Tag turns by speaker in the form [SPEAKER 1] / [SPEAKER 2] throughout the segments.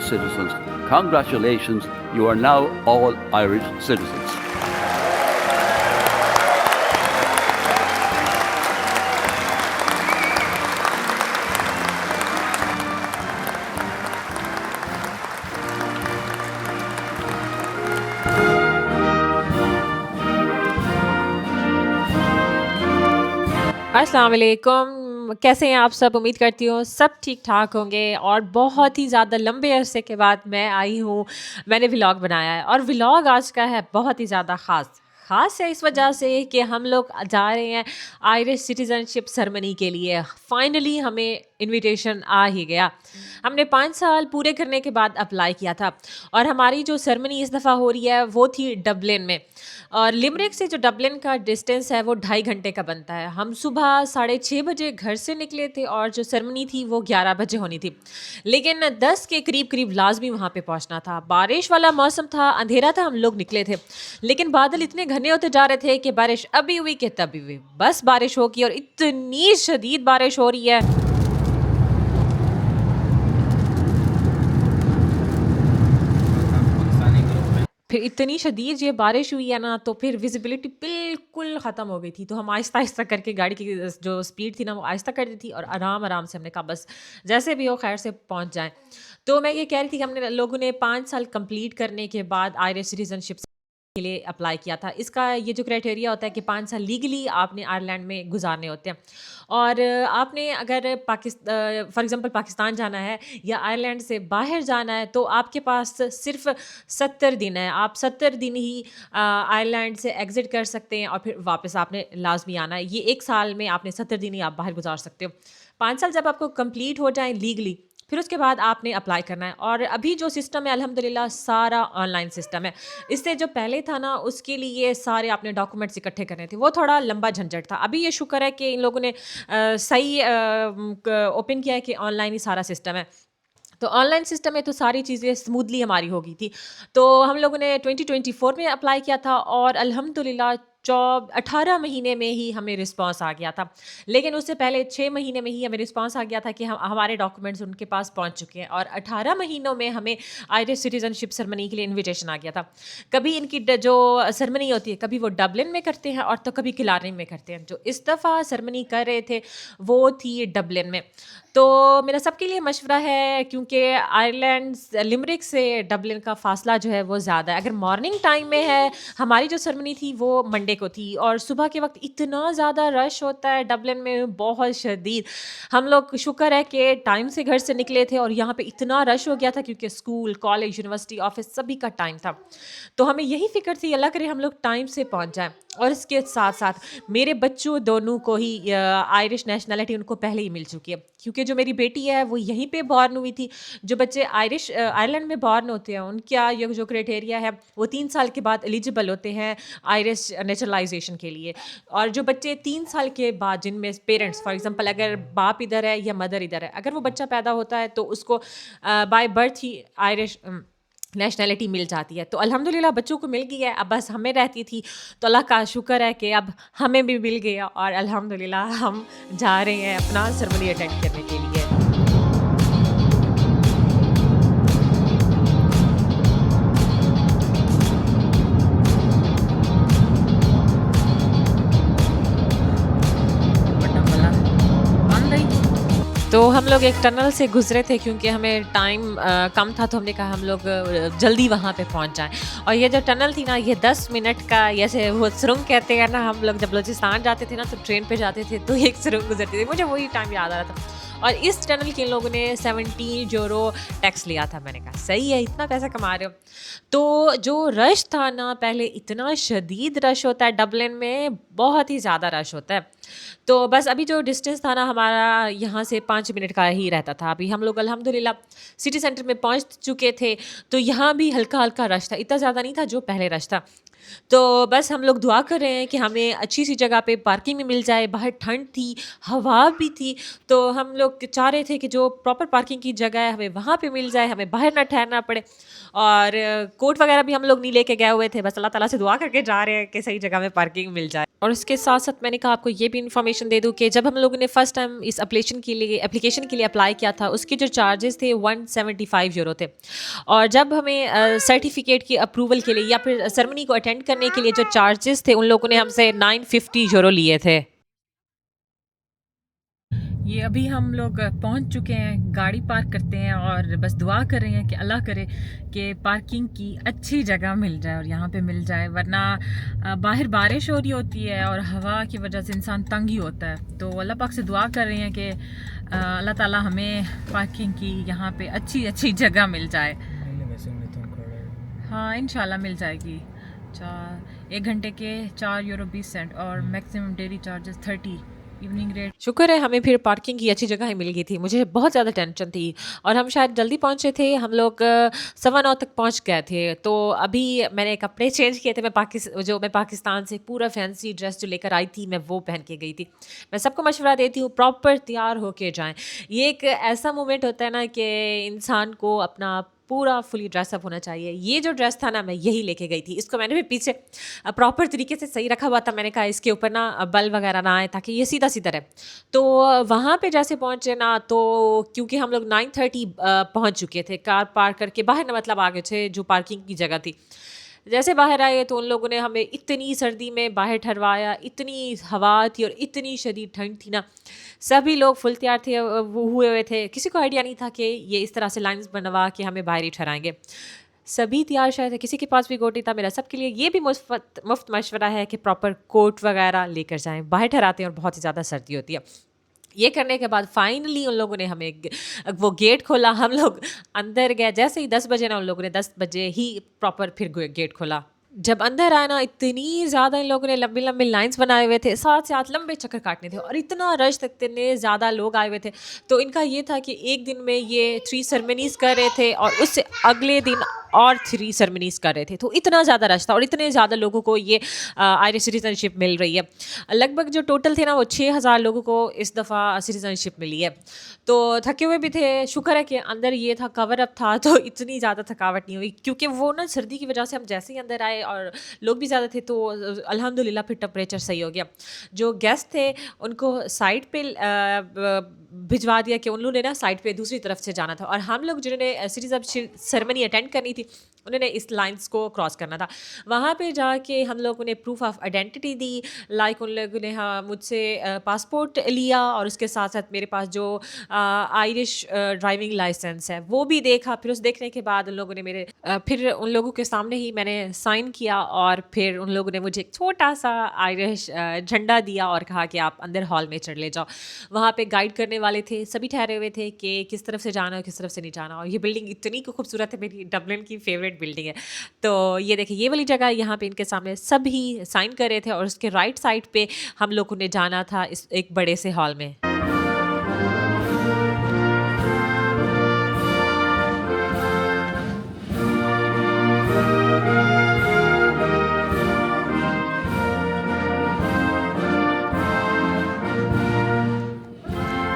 [SPEAKER 1] citizens. Congratulations, you are now all Irish citizens.
[SPEAKER 2] अस्सलाम वालेकुम, कैसे हैं आप सब? उम्मीद करती हूँ सब ठीक-ठाक होंगे और बहुत ही ज़्यादा लंबे अरसे के बाद मैं आई हूँ। मैंने व्लॉग बनाया है और व्लॉग आज का है बहुत ही ज़्यादा ख़ास। ख़ास है इस वजह से कि हम लोग जा रहे हैं आयरिश सिटीज़नशिप सेरेमनी के लिए। फाइनली हमें इन्विटेशन आ ही गया। हमने 5 साल पूरे करने के बाद अप्लाई किया था और हमारी जो सेरेमनी इस दफ़ा हो रही है वो थी डबलिन में। और लिमरिक से जो डबलिन का डिस्टेंस है वो 2.5 घंटे का बनता है। हम सुबह 6:30 बजे घर से निकले थे और जो सेरेमनी थी वो 11 बजे होनी थी। लेकिन 10 के करीब-करीब लाज़मी वहाँ पे पहुँचना था। बारिश वाला मौसम था, अंधेरा था, हम लोग निकले थे। लेकिन बादल इतने घने होते जा रहे थे कि बारिश अभी हुई कि तभी हुई। बस बारिश होगी और इतनी शदीद बारिश हो रही है। फिर इतनी शदीद ये बारिश हुई है ना, तो फिर विज़िबिलिटी बिल्कुल ख़त्म हो गई थी। तो हम आहिस्ता-आहिस्ता करके गाड़ी की जो स्पीड थी ना, वो आहिस्ता कर दी थी और आराम-आराम से हमने कहा बस जैसे भी हो खैर से पहुँच जाएँ। तो मैं ये कह रही थी कि हमने लोगों ने 5 साल कंप्लीट करने के बाद आयरिश सिटीज़नशिप के लिए अप्लाई किया था। इसका ये जो क्राइटेरिया होता है कि 5 साल लीगली आपने आयरलैंड में गुज़ारने होते हैं। और आपने अगर फॉर एग्ज़ाम्पल पाकिस्तान जाना है या आयरलैंड से बाहर जाना है, तो आपके पास सिर्फ़ 70 दिन है। आप 70 दिन ही आयरलैंड से एग्ज़िट कर सकते हैं और फिर वापस आपने लाज़मी आना है। ये 1 साल में आपने 70 दिन ही आप बाहर गुज़ार सकते हो। 5 साल जब आपको कंप्लीट हो जाएँ लीगली, फिर उसके बाद आपने अप्लाई करना है। और अभी जो सिस्टम है अल्हम्दुलिल्लाह सारा ऑनलाइन सिस्टम है। इससे जो पहले था ना, उसके लिए सारे आपने डॉक्यूमेंट्स इकट्ठे करने थे, वो थोड़ा लंबा झंझट था। अभी ये शुक्र है कि इन लोगों ने सही ओपन किया है कि ऑनलाइन ही सारा सिस्टम है। तो ऑनलाइन सिस्टम में तो सारी चीज़ें स्मूथली हमारी हो गई थी। तो हम लोगों ने 2024 में अप्लाई किया था और अल्हम्दुलिल्लाह 18 महीने में ही हमें रिस्पॉन्स आ गया था। लेकिन उससे पहले 6 महीने में ही हमें रिस्पॉन्स आ गया था कि हम हमारे डॉक्यूमेंट्स उनके पास पहुँच चुके हैं और 18 महीनों में हमें आयरिश सिटीज़नशिप सेरेमनी के लिए इन्विटेशन आ गया था। कभी इनकी जो सेरेमनी होती है, कभी वो डबलिन में करते हैं और तो कभी किलारनी में करते हैं। जो इस दफ़ा सेरेमनी कर रहे थे, वो थी डबलिन में। तो मेरा सबके लिए मशवरा है, क्योंकि आयरलैंड लिमरिक से डबलिन का फ़ासला जो है वो ज़्यादा है। अगर मॉर्निंग टाइम में है, हमारी जो सेरेमनी थी वो मंडे को थी और सुबह के वक़्त इतना ज़्यादा रश होता है डबलिन में, बहुत शदीद। हम लोग शुक्र है कि टाइम से घर से निकले थे और यहाँ पे इतना रश हो गया था क्योंकि स्कूल, कॉलेज, यूनिवर्सिटी, ऑफ़िस सभी का टाइम था। तो हमें यही फ़िक्र थी अल्लाह करे हम लोग टाइम से पहुँच जाएँ। और इसके साथ-साथ मेरे बच्चों दोनों को ही आयरिश नेशनैलिटी उनको पहले ही मिल चुकी है, क्योंकि जो मेरी बेटी है वो यहीं पे बॉर्न हुई थी। जो बच्चे आयरलैंड में बॉर्न होते हैं, उनका ये जो क्राइटेरिया है वो 3 साल के बाद एलिजिबल होते हैं आयरिश नेचुरलाइज़ेशन के लिए। और जो बच्चे 3 साल के बाद, जिनमें पेरेंट्स फॉर एग्ज़ाम्पल अगर बाप इधर है या मदर इधर है, अगर वो बच्चा पैदा होता है तो उसको बाय बर्थ ही आयरिश नेशनैलिटी मिल जाती है। तो अल्हम्दुलिल्लाह बच्चों को मिल गई है, अब बस हमें रहती थी। तो अल्लाह का शुक्र है कि अब हमें भी मिल गया और अल्हम्दुलिल्लाह हम जा रहे हैं अपना सेरेमनी अटेंड करने के लिए। तो हम लोग एक टनल से गुज़रे थे क्योंकि हमें टाइम कम था, तो हमने कहा हम लोग जल्दी वहाँ पे पहुँच जाएँ। और ये जो टनल थी ना, ये 10 मिनट का, जैसे वो सुरंग कहते हैं ना, हम लोग जब बलूचिस्तान जाते थे ना तो ट्रेन पे जाते थे तो एक सुरंग गुज़रती थी। मुझे वही टाइम याद आ रहा था। और इस टनल के इन लोगों ने 70 यूरो टैक्स लिया था। मैंने कहा सही है, इतना पैसा कमा रहे हो। तो जो रश था ना, पहले इतना शदीद रश होता है डबलिन में, बहुत ही ज़्यादा रश होता है। तो बस अभी जो डिस्टेंस था ना हमारा, यहाँ से 5 मिनट का ही रहता था। अभी हम लोग अल्हम्दुलिल्लाह सिटी सेंटर में पहुँच चुके थे, तो यहाँ भी हल्का-हल्का रश था, इतना ज़्यादा नहीं था जो पहले रश था। तो बस हम लोग दुआ कर रहे हैं कि हमें अच्छी सी जगह पे पार्किंग भी मिल जाए। बाहर ठंड थी, हवा भी थी, तो हम लोग चाह रहे थे कि जो प्रॉपर पार्किंग की जगह है हमें वहाँ पे मिल जाए, हमें बाहर ना ठहरना पड़े। और कोट वगैरह भी हम लोग नहीं लेके गए हुए थे, बस अल्लाह ताला से दुआ करके जा रहे हैं कि सही जगह में पार्किंग मिल जाए। और इसके साथ-साथ मैंने कहा आपको ये भी इन्फॉर्मेशन दे दूँ कि जब हम लोगों ने फर्स्ट टाइम इस एप्लीकेशन के लिए अप्लाई किया था, उसके जो चार्जेस थे 175 यूरो थे। और जब हमें सर्टिफ़िकेट की अप्रूवल के लिए या फिर सेरेमनी को अटेंड करने के लिए जो चार्जेस थे, उन लोगों ने हमसे 950 यूरो लिए थे। ये अभी हम लोग पहुंच चुके हैं, गाड़ी पार्क करते हैं और बस दुआ कर रहे हैं कि अल्लाह करे कि पार्किंग की अच्छी जगह मिल जाए और यहाँ पे मिल जाए, वरना बाहर बारिश हो रही होती है और हवा की वजह से इंसान तंग ही होता है। तो अल्लाह पाक से दुआ कर रहे हैं कि अल्लाह ताला हमें पार्किंग की यहाँ पे अच्छी अच्छी जगह मिल जाए। हाँ, इंशाल्लाह मिल जाएगी। 1 घंटे के 4 यूरो 20 सेंट और maximum daily charges 30 evening rate. शुक्र है हमें फिर पार्किंग की अच्छी जगह ही मिल गई थी। मुझे बहुत ज़्यादा टेंशन थी और हम शायद जल्दी पहुँचे थे। हम लोग 9:15 तक पहुँच गए थे। तो अभी मैंने कपड़े चेंज किए थे। मैं पाकिस्तान से पूरा फैंसी ड्रेस जो लेकर आई थी, मैं वो पहन के गई थी। मैं सबको मशवरा देती हूँ प्रॉपर तैयार होके जाएँ। ये एक ऐसा मोमेंट होता है ना कि इंसान को अपना पूरा फुली ड्रेसअप होना चाहिए। ये जो ड्रेस था ना, मैं यही लेके गई थी। इसको मैंने भी पीछे प्रॉपर तरीके से सही रखा हुआ था। मैंने कहा इसके ऊपर ना बल वगैरह ना आए ताकि ये सीधा-सीधा रहे। तो वहाँ पे जैसे पहुँचे ना, तो क्योंकि हम लोग 9:30 पहुँच चुके थे, कार पार्क करके बाहर ना मतलब आ गए थे जो पार्किंग की जगह थी। जैसे बाहर आए तो उन लोगों ने हमें इतनी सर्दी में बाहर ठहरवाया, इतनी हवा थी और इतनी शदीद ठंड थी ना, सभी लोग फुल तैयार थे, वो हुए हुए थे। किसी को आइडिया नहीं था कि ये इस तरह से लाइन्स बनवा के हमें बाहर ही ठहराएँगे। सभी तैयार शायद थे, किसी के पास भी कोट नहीं था। मेरा सबके लिए ये भी मुफ्त मशवरा है कि प्रॉपर कोट वगैरह लेकर जाएँ। बाहर ठहराते हैं और बहुत ही ज़्यादा सर्दी होती है। ये करने के बाद फाइनली उन लोगों ने हमें वो गेट खोला। हम लोग अंदर गए। जैसे ही 10 बजे ना, उन लोगों ने 10 बजे ही प्रॉपर फिर गेट खोला। जब अंदर आए ना, इतनी ज़्यादा इन लोगों ने लंबी-लंबी लाइन्स बनाए हुए थे, साथ-साथ लंबे चक्कर काटने थे और इतना रश था, इतने ज़्यादा लोग आए हुए थे। तो इनका ये था कि एक दिन में ये 3 सेरेमनीज़ कर रहे थे और उससे अगले दिन और 3 सेरेमनीज़ कर रहे थे। तो इतना ज़्यादा रश था और इतने ज़्यादा लोगों को ये आयरिश सिटीज़नशिप मिल रही है। लगभग जो टोटल थे ना, वो 6000 लोगों को इस दफ़ा सिटीज़नशिप मिली है। तो थके हुए भी थे। शुक्र है कि अंदर ये था, कवर अप था, तो इतनी ज़्यादा थकावट नहीं हुई, क्योंकि वो ना सर्दी की वजह से हम जैसे ही अंदर आए और लोग भी ज़्यादा थे, तो अल्हम्दुलिल्लाह फिर टेम्परेचर सही हो गया। जो गेस्ट थे उनको साइड पे भिजवा दिया कि उन लोगों ने ना साइड पे दूसरी तरफ से जाना था और हम लोग जिन्होंने सिटीज़नशिप सेरेमनी अटेंड करनी थी, उन्होंने इस लाइन्स को क्रॉस करना था। वहाँ पे जाके हम लोगों ने proof of identity the. Like उन लोगों ने मुझसे पासपोर्ट लिया और उसके साथ-साथ मेरे पास जो आयरिश ड्राइविंग लाइसेंस है वो भी देखा। फिर उस देखने के बाद उन लोगों ने फिर उन लोगों के सामने ही मैंने साइन किया और फिर उन लोगों ने मुझे एक छोटा-सा आयरिश झंडा दिया और कहा कि आप अंदर हॉल में चले जाओ। वहाँ पे गाइड करने वाले थे, सभी ठहरे हुए थे कि किस तरफ से जाना है, किस तरफ से नहीं जाना। और ये बिल्डिंग इतनी खूबसूरत है, मेरी डबलिन की फेवरेट बिल्डिंग है। तो ये देखिए, ये वाली जगह, यहाँ पे इनके सामने सभी साइन कर रहे थे और उसके राइट साइड पे हम लोगों ने जाना था इस एक बड़े से हॉल में।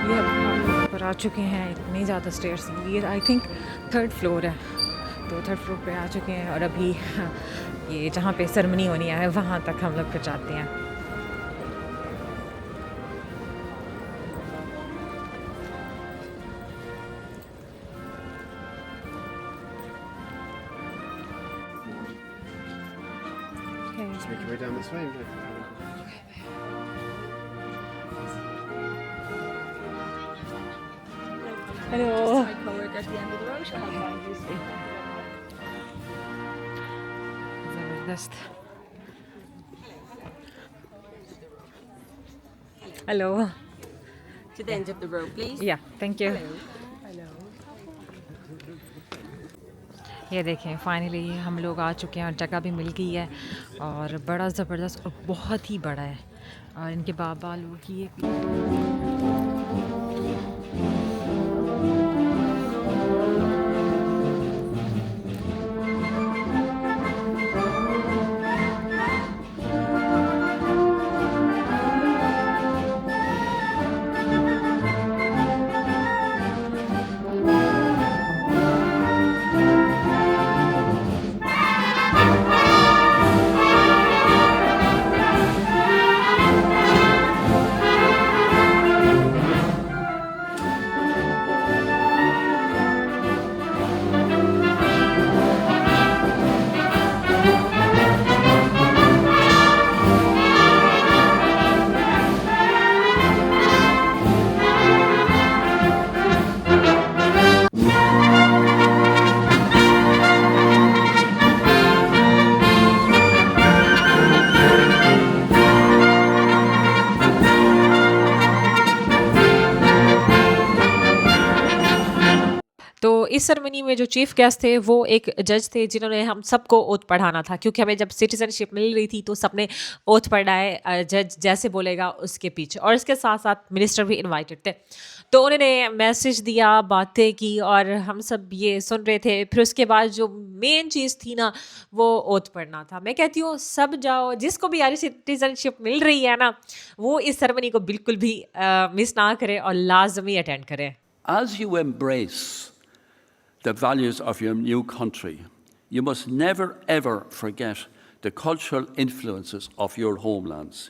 [SPEAKER 2] ये अब हम ऊपर आ चुके हैं। इतनी ज़्यादा स्टेयर्स, ये आई थिंक 3rd फ्लोर है। तो 3rd फ्लोर पे आ चुके हैं और अभी ये जहाँ पे सेरेमनी होनी है वहाँ तक हम लोग फिर जाते हैं।
[SPEAKER 3] Let's make your way down this way.
[SPEAKER 2] Hello.
[SPEAKER 4] My co-worker at the end of the row, she'll help find you seat.
[SPEAKER 2] ज़बरदस्त। Hello.
[SPEAKER 4] To the end of the row, please.
[SPEAKER 2] या थैंक यू।
[SPEAKER 4] Hello.
[SPEAKER 2] ये देखें, finally हम लोग आ चुके हैं और जगह भी मिल गई है और बड़ा ज़बरदस्त और बहुत ही बड़ा है। और इनके बाबा लोग की ये इस सेरेमनी में जो चीफ गेस्ट थे वो एक जज थे जिन्होंने हम सबको ओथ पढ़ाना था, क्योंकि हमें जब सिटीजनशिप मिल रही थी तो सबने ओथ पढ़ाए, जज जैसे बोलेगा उसके पीछे। और इसके साथ साथ मिनिस्टर भी इनवाइटेड थे, तो उन्होंने मैसेज दिया, बातें की और हम सब ये सुन रहे थे। फिर उसके बाद जो मेन चीज़ थी ना वो ओथ पढ़ना था। मैं कहती हूँ सब जाओ, जिसको भी आयरिश सिटीजनशिप मिल रही है ना वो इस सेरेमनी को बिल्कुल भी मिस ना करें और लाजमी अटेंड करें।
[SPEAKER 1] As you embrace the values of your new country, you must never ever forget the cultural influences of your homelands.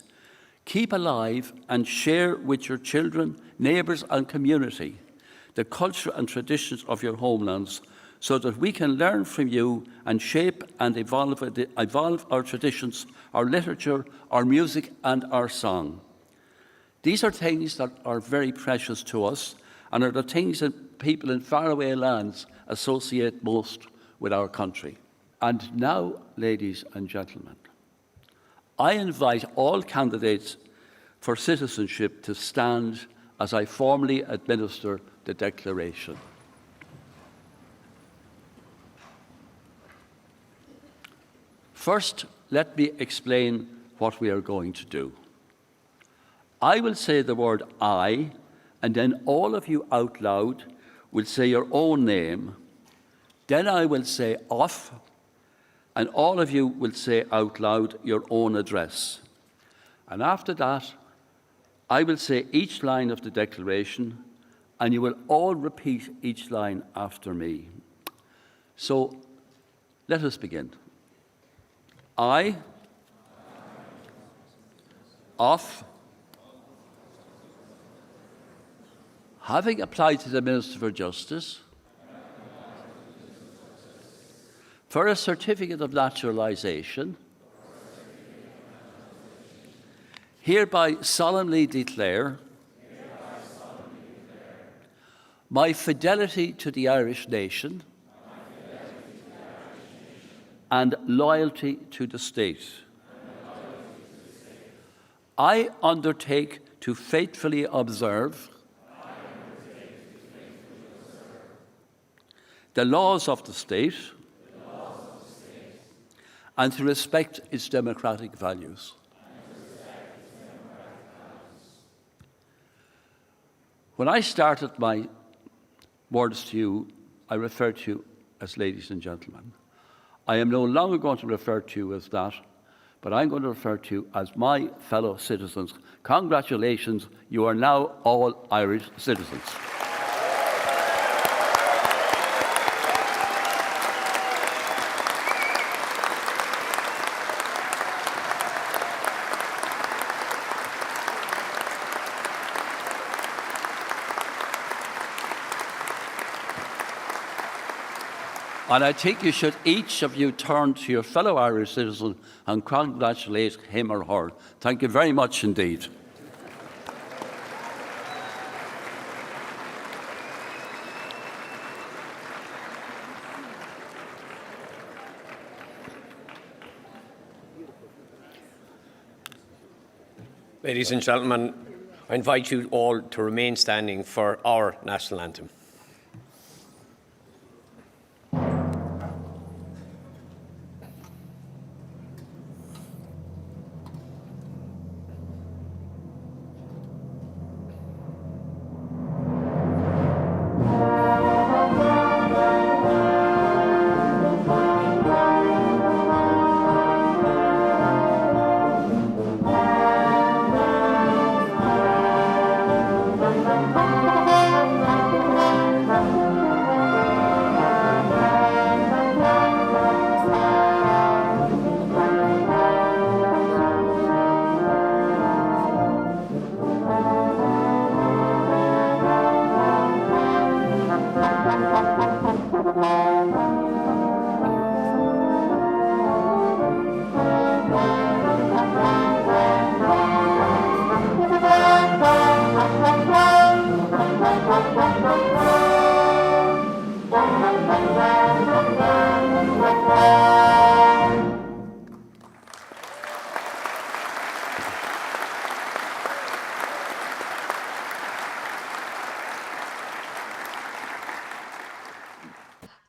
[SPEAKER 1] Keep alive and share with your children, neighbours and community the culture and traditions of your homelands so that we can learn from you and shape and evolve our traditions, our literature, our music and our song. These are things that are very precious to us and are the things that people in faraway lands associate most with our country. And now, ladies and gentlemen, I invite all candidates for citizenship to stand as I formally administer the declaration. First, let me explain what we are going to do. I will say the word I, and then all of you out loud will say your own name. Then I will say off, and all of you will say out loud your own address. And after that, I will say each line of the declaration, and you will all repeat each line after me. So let us begin. I, off, having applied to the Minister for Justice for a certificate of naturalisation, hereby solemnly declare my fidelity to the Irish nation and loyalty to the state. I undertake to faithfully observe the laws of the state and to respect its democratic values. When I started my words to you, I referred to you as ladies and gentlemen. I am no longer going to refer to you as that, but I'm going to refer to you as my fellow citizens. Congratulations, you are now all Irish citizens. And I think you should, each of you, turn to your fellow Irish citizen and congratulate him or her. Thank you very much indeed.
[SPEAKER 5] Ladies and gentlemen, I invite you all to remain standing for our national anthem.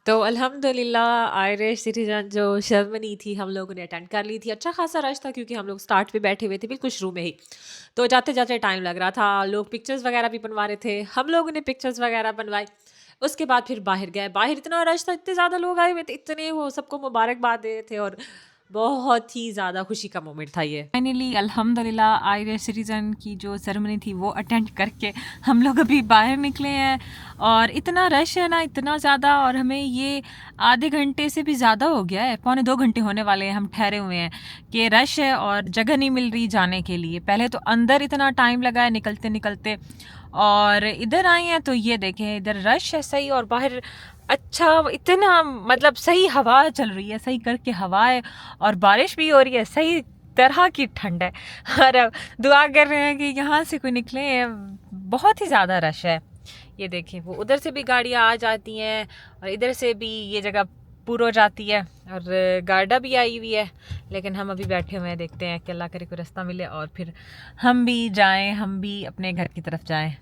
[SPEAKER 2] तो अल्हम्दुलिल्लाह Irish citizen जो ceremony थी हम लोगों ने attend कर ली थी। अच्छा खासा रश था क्योंकि हम लोग स्टार्ट पे बैठे हुए थे बिल्कुल शुरू में ही। तो जाते-जाते टाइम लग रहा था। लोग पिक्चर्स वगैरह भी बनवा रहे थे। हम लोगों ने पिक्चर्स वगैरह बनवाई। उसके बाद फिर बाहर गए। बाहर इतना रश था, इतने ज़्यादा लोग आए हुए थे, इतने वो सबको मुबारकबाद दे रहे थे और बहुत ही ज़्यादा खुशी का मोमेंट था ये।
[SPEAKER 6] फाइनली अल्हम्दुलिल्लाह आयरिश सिटीज़न की जो सेरेमनी थी वो अटेंड करके हम लोग अभी बाहर निकले हैं और इतना रश है ना, इतना ज़्यादा, और हमें ये आधे घंटे से भी ज़्यादा हो गया है, 1.25 घंटे होने वाले हैं हम ठहरे हुए हैं कि रश है और जगह नहीं मिल रही जाने के लिए। पहले तो अंदर इतना टाइम लगा है निकलते निकलते, और इधर आए हैं तो ये देखें इधर रश है सही, और बाहर अच्छा इतना मतलब सही हवा चल रही है, सही करके हवा है और बारिश भी हो रही है, सही तरह की ठंड है। और अब दुआ कर रहे हैं कि यहाँ से कोई निकले, बहुत ही ज़्यादा रश है। ये देखें वो उधर से भी गाड़ियाँ आ जाती हैं और इधर से भी ये जगह पूर हो जाती है, और गाड़ा भी आई हुई है। लेकिन हम अभी बैठे हुए हैं, देखते हैं कि अल्लाह करे कोई रास्ता मिले और फिर हम भी जाएं, हम भी अपने घर की तरफ जाएं।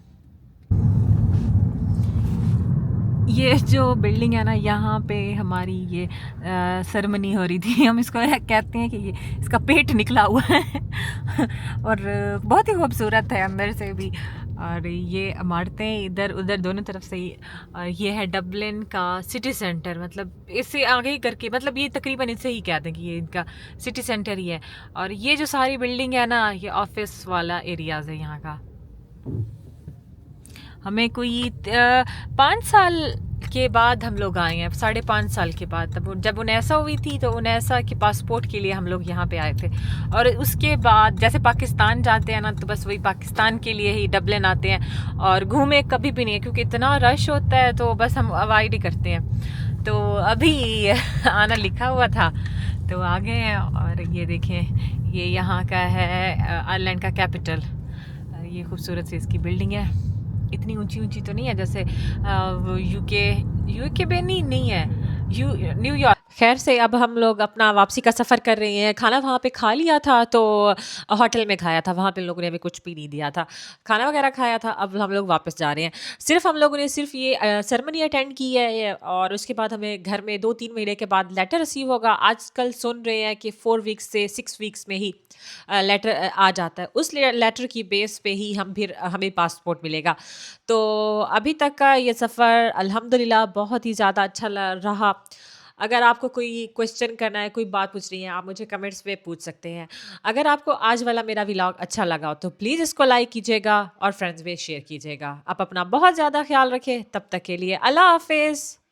[SPEAKER 6] ये जो बिल्डिंग है ना, यहाँ पे हमारी ये सेरेमनी हो रही थी। हम इसको कहते हैं कि ये इसका पेट निकला हुआ है और बहुत ही खूबसूरत है अंदर से भी। और ये इमारतें इधर उधर दोनों तरफ से ही, और ये है डबलिन का सिटी सेंटर, मतलब इससे आगे ही करके, मतलब ये तकरीबन इससे ही कहते हैं कि ये इनका सिटी सेंटर ही है। और ये जो सारी बिल्डिंग है ना, ये ऑफिस वाला एरियाज़ है यहाँ का। हमें कोई 5 साल के बाद हम लोग आए हैं, 5.5 साल के बाद। तब जब उनैसा हुई थी तो उनैसा के पासपोर्ट के लिए हम लोग यहाँ पे आए थे, और उसके बाद जैसे पाकिस्तान जाते हैं ना, तो बस वही पाकिस्तान के लिए ही डबलिन आते हैं, और घूमे कभी भी नहीं है क्योंकि इतना रश होता है, तो बस हम अवॉइड ही करते हैं। तो अभी आना लिखा हुआ था तो आ गए हैं। और ये देखें ये यहाँ का है आयरलैंड का कैपिटल। ये खूबसूरत सी इसकी बिल्डिंग है, इतनी ऊंची ऊंची तो नहीं है जैसे यूके में नहीं है, न्यूयॉर्क।
[SPEAKER 2] खैर से अब हम लोग अपना वापसी का सफ़र कर रहे हैं। खाना वहाँ पे खा लिया था, तो होटल में खाया था, वहाँ पे लोगों ने हमें कुछ भी नहीं दिया था, खाना वगैरह खाया था। अब हम लोग वापस जा रहे हैं। सिर्फ हम लोगों ने सिर्फ ये सेरेमनी अटेंड की है, और उसके बाद हमें घर में 2-3 महीने के बाद लेटर रिसीव होगा। आजकल सुन रहे हैं कि 4 वीक्स से 6 वीक्स में ही लेटर आ जाता है। उस लेटर की बेस पे ही हमें पासपोर्ट मिलेगा। तो अभी तक का ये सफ़र अल्हम्दुलिल्लाह बहुत ही ज़्यादा अच्छा रहा। अगर आपको कोई क्वेश्चन करना है, कोई बात पूछनी है, आप मुझे कमेंट्स पे पूछ सकते हैं। अगर आपको आज वाला मेरा व्लॉग अच्छा लगा हो तो प्लीज़ इसको लाइक कीजिएगा और फ्रेंड्स में शेयर कीजिएगा। आप अपना बहुत ज़्यादा ख्याल रखें। तब तक के लिए अल्लाह हाफिज़।